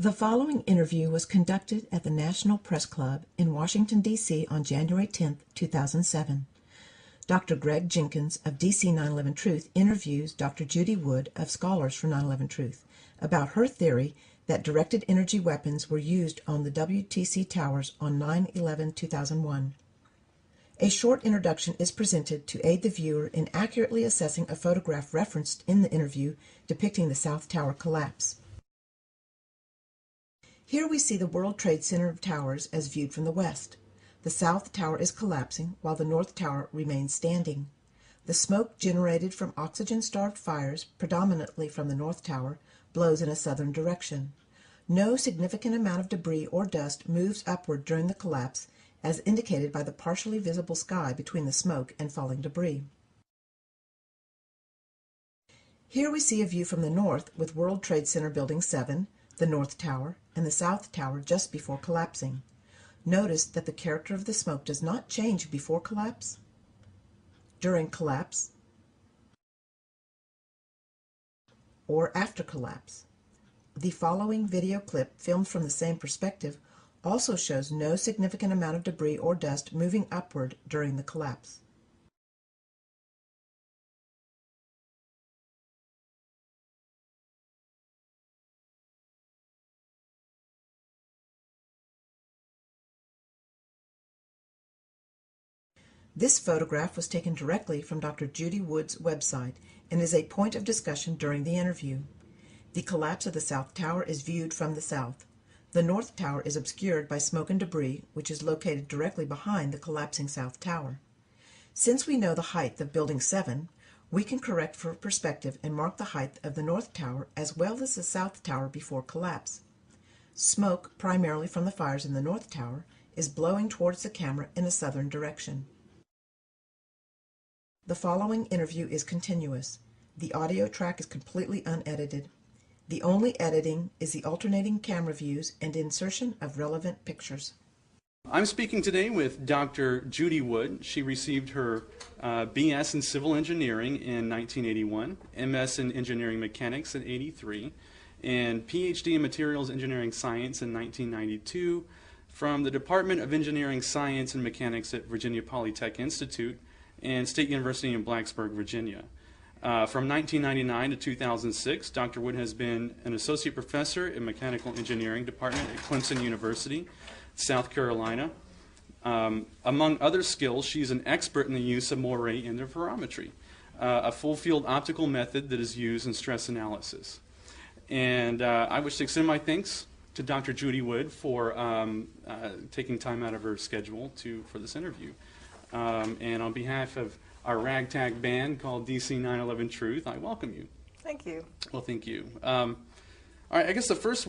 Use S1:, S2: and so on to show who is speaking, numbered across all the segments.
S1: The following interview was conducted at the National Press Club in Washington, D.C. on January 10, 2007. Dr. Greg Jenkins of DC 9/11 Truth interviews Dr. Judy Wood of Scholars for 9/11 Truth about her theory that directed energy weapons were used on the WTC towers on 9/11/2001. A short introduction is presented to aid the viewer in accurately assessing a photograph referenced in the interview depicting the South Tower collapse. Here we see the World Trade Center towers as viewed from the west. The South Tower is collapsing while the North Tower remains standing. The smoke generated from oxygen-starved fires, predominantly from the North Tower, blows in a southern direction. No significant amount of debris or dust moves upward during the collapse, as indicated by the partially visible sky between the smoke and falling debris. Here we see a view from the north with World Trade Center Building 7, the North Tower, and the South Tower just before collapsing. Notice that the character of the smoke does not change before collapse, during collapse, or after collapse. The following video clip, filmed from the same perspective, also shows no significant amount of debris or dust moving upward during the collapse. This photograph was taken directly from Dr. Judy Wood's website and is a point of discussion during the interview. The collapse of the South Tower is viewed from the south. The North Tower is obscured by smoke and debris, which is located directly behind the collapsing South Tower. Since we know the height of Building 7, we can correct for perspective and mark the height of the North Tower as well as the South Tower before collapse. Smoke, primarily from the fires in the North Tower, is blowing towards the camera in a southern direction. The following interview is continuous. The audio track is completely unedited. The only editing is the alternating camera views and insertion of relevant pictures.
S2: I'm speaking today with Dr. Judy Wood. She received her BS in Civil Engineering in 1981, MS in Engineering Mechanics in '83, and PhD in Materials Engineering Science in 1992 from the Department of Engineering Science and Mechanics at Virginia Polytech Institute and State University in Blacksburg, Virginia. From 1999 to 2006, Dr. Wood has been an associate professor in Mechanical Engineering Department at Clemson University, South Carolina. Among other skills, she's an expert in the use of moire interferometry, a full-field optical method that is used in stress analysis. And I wish to extend my thanks to Dr. Judy Wood for taking time out of her schedule for this interview. And on behalf of our ragtag band called DC 9/11 Truth, I welcome you.
S3: Thank you.
S2: Well, thank you. All right, I guess the first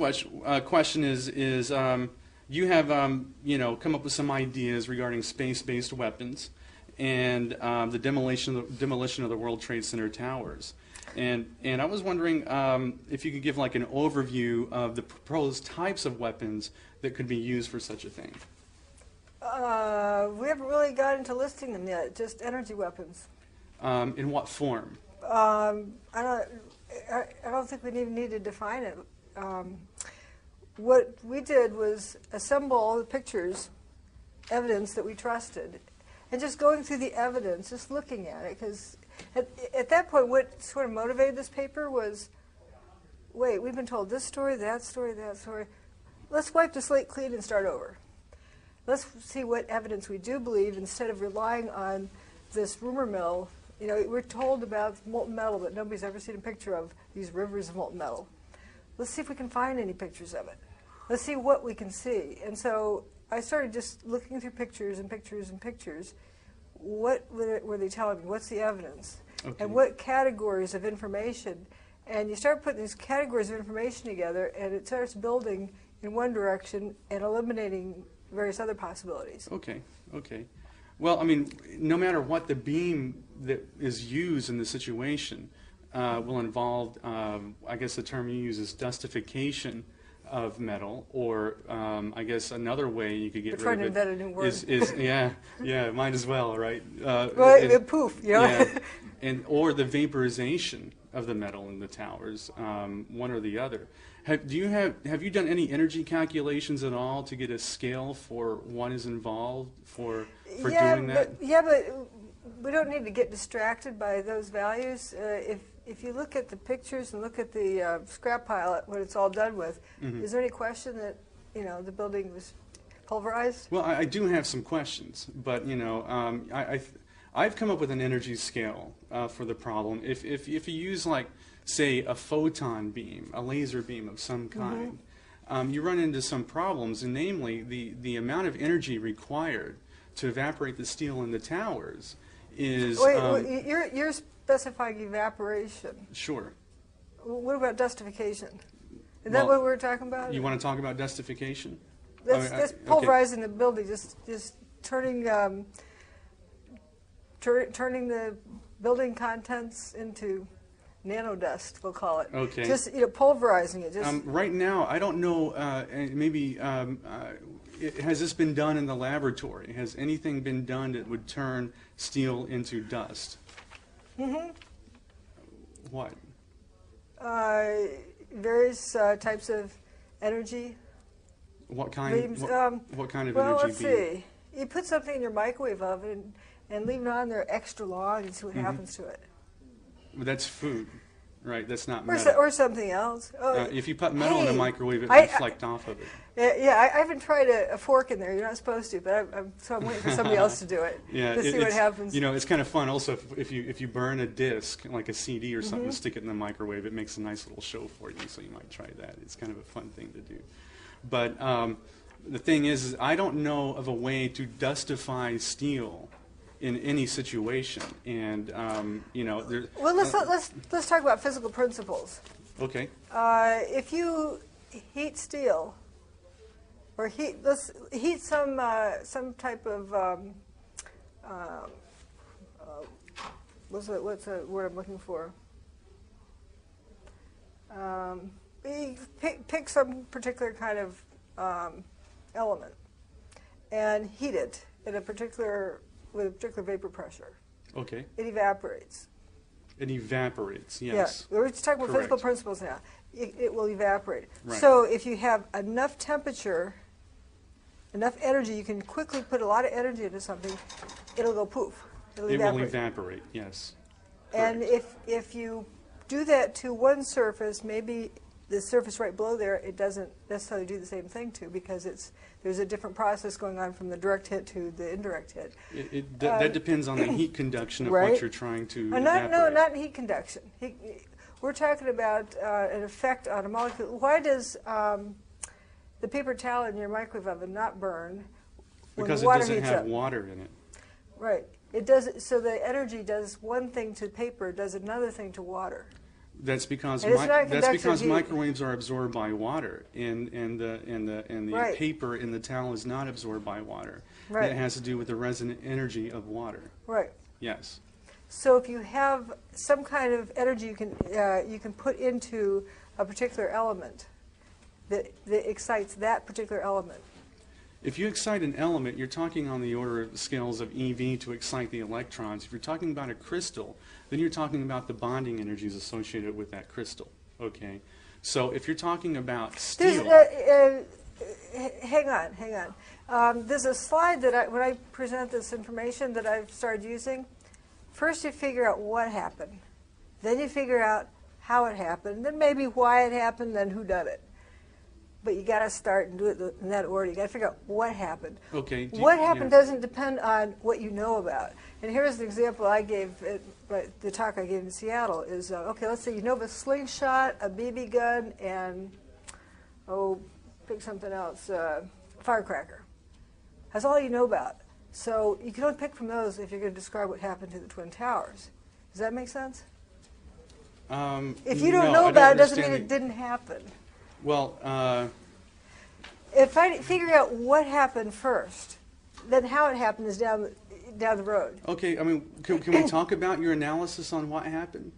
S2: question is you have come up with some ideas regarding space-based weapons and the demolition of the World Trade Center towers. And I was wondering if you could give like an overview of the proposed types of weapons that could be used for such a thing.
S3: We haven't really got into listing them yet, just energy weapons.
S2: In what form?
S3: I don't think we even need to define it. What we did was assemble all the pictures, evidence that we trusted, and just going through the evidence, just looking at it, because at that point what sort of motivated this paper was, wait, we've been told this story, that story, that story. Let's wipe the slate clean and start over. Let's see what evidence we do believe instead of relying on this rumor mill. You know, we're told about molten metal, but nobody's ever seen a picture of these rivers of molten metal. Let's see if we can find any pictures of it. Let's see what we can see. And so I started just looking through pictures and pictures and pictures. What were they telling me? What's the evidence? Okay. And what categories of information? And you start putting these categories of information together, and it starts building in one direction and eliminating various other possibilities.
S2: Okay, okay. Well, I mean, no matter what the beam that is used in the situation will involve, I guess the term you use is dustification of metal, or I guess another way you could get rid of it.
S3: We're trying to invent a new word.
S2: Might as well, right?
S3: Well, poof, you know?
S2: Yeah, or the vaporization of the metal in the towers, one or the other. Have you done any energy calculations at all to get a scale for what is involved for doing that?
S3: But we don't need to get distracted by those values. If you look at the pictures and look at the scrap pile when it's all done with, is there any question that the building was pulverized?
S2: Well, I do have some questions, but I've come up with an energy scale for the problem. If you use, like, say, a photon beam, a laser beam of some kind, you run into some problems, and namely
S3: the
S2: amount of energy required to evaporate the steel in the towers is...
S3: Wait, you're specifying evaporation.
S2: Sure.
S3: What about dustification? Is that what we're talking about?
S2: You want to talk about dustification?
S3: That's pulverizing the building, just turning turning the building contents into nanodust, we'll call it.
S2: Okay.
S3: Just pulverizing it.
S2: Right now, I don't know. Maybe has this been done in the laboratory? Has anything been done that would turn steel into dust? What?
S3: Various types of energy.
S2: What kind?
S3: Beams,
S2: what kind of
S3: well,
S2: energy?
S3: Let's see. You put something in your microwave oven and leave it on there extra long and see what happens to it.
S2: Well, that's food, right? That's not metal.
S3: Or something else.
S2: If you put metal in the microwave, it will reflect off of it.
S3: Yeah, I haven't tried a fork in there. You're not supposed to, but so I'm waiting for somebody else to do it to see what happens.
S2: It's kind of fun. Also, if you burn a disc, like a CD or something, stick it in the microwave, it makes a nice little show for you. So you might try that. It's kind of a fun thing to do. But the thing is I don't know of a way to dustify steel in any situation, and
S3: well, let's talk about physical principles.
S2: Okay.
S3: If you heat steel, or let's heat some type of what's the word I'm looking for? Pick some particular kind of element and heat it at with a particular vapor pressure.
S2: Okay.
S3: It evaporates.
S2: It evaporates, yes.
S3: Yeah, we're just talking about physical principles now. It will evaporate.
S2: Right.
S3: So if you have enough temperature, enough energy, you can quickly put a lot of energy into something, it'll go poof. It will
S2: evaporate, yes.
S3: And if you do that to one surface, maybe the surface right below there, it doesn't necessarily do the same thing to, because there's a different process going on from the direct hit to the indirect hit.
S2: That depends on the heat conduction of what you're trying to evaporate.
S3: No, not heat conduction. We're talking about an effect on a molecule. Why does the paper towel in your microwave oven not burn when
S2: because
S3: water
S2: it
S3: heats
S2: doesn't have
S3: up?
S2: water in it.
S3: Right. It does. So the energy does one thing to paper, does another thing to water.
S2: That's because
S3: heat.
S2: Microwaves are absorbed by water, and the
S3: Right.
S2: paper in the towel is not absorbed by water.
S3: Right.
S2: It has to do with the resonant energy of water.
S3: Right.
S2: Yes.
S3: So if you have some kind of energy you can put into a particular element that excites that particular element.
S2: If you excite an element, you're talking on the order of scales of eV to excite the electrons. If you're talking about a crystal, then you're talking about the bonding energies associated with that crystal. Okay? So if you're talking about steel...
S3: hang on. There's a slide that when I present this information that I've started using. First you figure out what happened. Then you figure out how it happened. Then maybe why it happened, then who done it. But you got to start and do it in that order. You got to figure out what happened.
S2: Okay.
S3: What happened doesn't depend on what you know about. And here's an example I gave at the talk I gave in Seattle. Is okay. Let's say you know of a slingshot, a BB gun, and pick something else, firecracker. That's all you know about. So you can only pick from those if you're going to describe what happened to the Twin Towers. Does that make sense? If you don't know about it, doesn't mean it didn't happen.
S2: Well,
S3: if I figure out what happened first, then how it happened is down the road.
S2: Okay, I mean, can we talk about your analysis on what happened?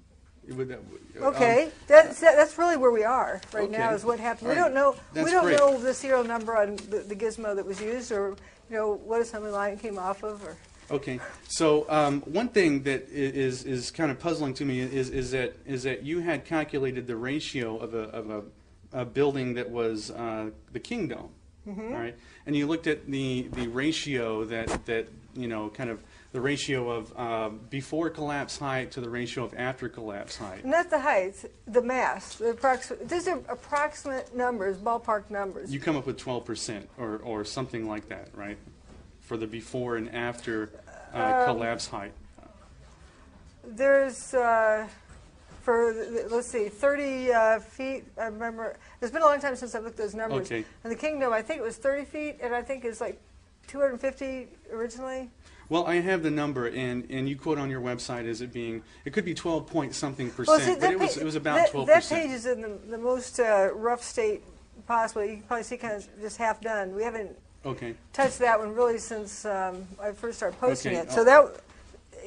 S3: Okay, that's really where we are right now. Is what happened. We don't know.
S2: That's
S3: we don't
S2: great.
S3: know the serial number on the gizmo that was used, or what assembly line it came off of, or.
S2: Okay, so one thing that is kind of puzzling to me is that you had calculated the ratio of a building that was the King Dome, all right, and you looked at the ratio that you know, kind of the ratio of before collapse height to the ratio of after collapse height.
S3: Not the height, the mass. These are approximate numbers, ballpark numbers.
S2: You come up with 12% or something like that, right? For the before and after collapse height.
S3: There's, let's see, 30 feet. I remember, it's been a long time since I've looked at those numbers.
S2: Okay.
S3: And the King Dome, I think it was 30 feet, and I think it's like 250 originally.
S2: Well, I have the number, and you quote on your website as it being, it could be 12 point something percent,
S3: Well, see,
S2: but it was about 12%.
S3: That page is in the most rough state possible. You can probably see kind of just half done. We haven't touched that one really since I first started posting it. So that,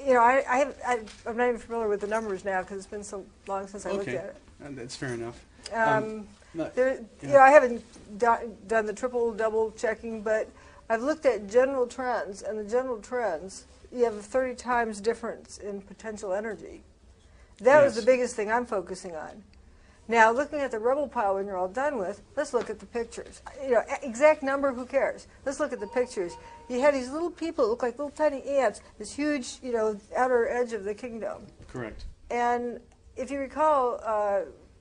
S3: you know, I'm not even familiar with the numbers now because it's been so long since I looked at it.
S2: That's fair enough.
S3: You know, I haven't done the triple, double checking, but I've looked at general trends, and the general trends, you have a 30 times difference in potential energy. That was the biggest thing I'm focusing on. Now, looking at the rubble pile when you're all done with, let's look at the pictures. You know, exact number, who cares? Let's look at the pictures. You had these little people that look like little tiny ants, this huge, you know, outer edge of the King Dome.
S2: Correct.
S3: And if you recall,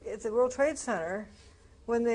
S3: at the World Trade Center, when they